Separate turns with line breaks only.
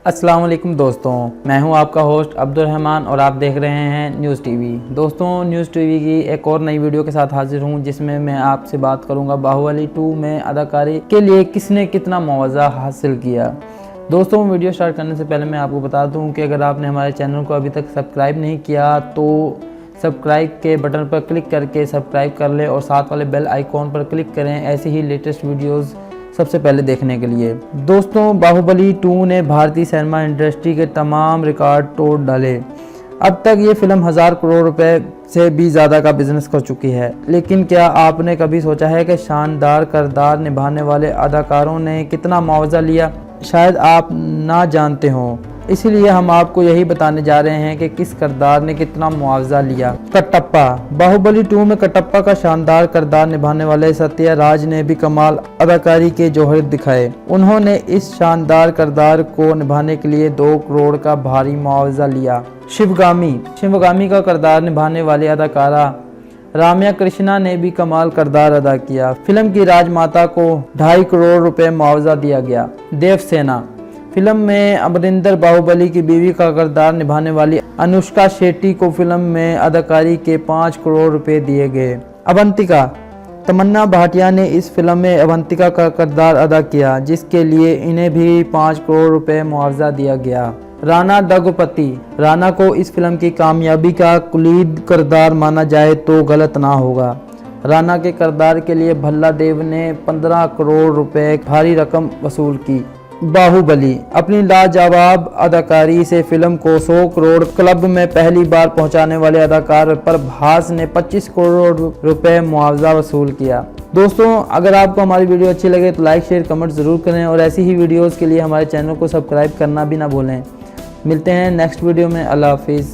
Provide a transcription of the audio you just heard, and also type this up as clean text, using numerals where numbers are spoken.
अस्सलाम वालेकुम दोस्तों, मैं हूं आपका होस्ट अब्दुल रहमान और आप देख रहे हैं न्यूज़ टीवी। दोस्तों, न्यूज़ टीवी की एक और नई वीडियो के साथ हाजिर हूं जिसमें मैं आपसे बात करूंगा बाहुबली 2 में अदाकारी के लिए किसने कितना मुआवजा हासिल किया। दोस्तों, वीडियो स्टार्ट करने से पहले मैं आपको बता दूं कि अगर आपने हमारे चैनल को अभी तक सब्सक्राइब नहीं किया तो सब्सक्राइब के बटन पर क्लिक करके सब्सक्राइब कर लें और साथ वाले बेल आइकॉन पर क्लिक करें ऐसे ही लेटेस्ट वीडियोज़ सबसे पहले देखने के लिए। दोस्तों, बाहुबली 2 ने भारतीय सिनेमा इंडस्ट्री के तमाम रिकॉर्ड तोड़ डाले। अब तक ये फिल्म 1000 करोड़ रुपए से भी ज़्यादा का बिजनेस कर चुकी है। लेकिन क्या आपने कभी सोचा है कि शानदार किरदार निभाने वाले अदाकारों ने कितना मुआवजा लिया? शायद आप ना जानते हों, इसीलिए हम आपको यही बताने जा रहे हैं कि किस किरदार ने कितना मुआवजा लिया। कटप्पा। बाहुबली 2 में कटप्पा का शानदार किरदार निभाने वाले सत्या राज ने भी कमाल अदाकारी के जौहर दिखाए। उन्होंने इस शानदार किरदार को निभाने के लिए 2 करोड़ का भारी मुआवजा लिया। शिवगामी का किरदार निभाने वाली अदाकारा राम्या कृष्णा ने भी कमाल किरदार अदा किया। फिल्म की राजमाता को 2.5 करोड़ रुपए मुआवजा दिया गया। देवसेना। फिल्म में अमरिंदर बाहुबली की बीवी का किरदार निभाने वाली अनुष्का शेट्टी को फिल्म में अदाकारी के 5 करोड़ रुपए दिए गए। अवंतिका। तमन्ना भाटिया ने इस फिल्म में अवंतिका का किरदार अदा किया जिसके लिए इन्हें भी 5 करोड़ रुपए मुआवजा दिया गया। राणा दग्गुपति। राणा को इस फिल्म की कामयाबी का कुलीद किरदार माना जाए तो गलत ना होगा। राणा के किरदार के लिए भल्ला देव ने 15 करोड़ रुपए भारी रकम वसूल की। बाहुबली। अपनी लाजवाब अदाकारी से फिल्म को 100 करोड़ क्लब में पहली बार पहुंचाने वाले अदाकार प्रभास ने 25 करोड़ रुपए मुआवजा वसूल किया। दोस्तों, अगर आपको हमारी वीडियो अच्छी लगे तो लाइक शेयर कमेंट ज़रूर करें और ऐसी ही वीडियोस के लिए हमारे चैनल को सब्सक्राइब करना भी ना भूलें। मिलते हैं नेक्स्ट वीडियो में। अल्लाह हाफिज़।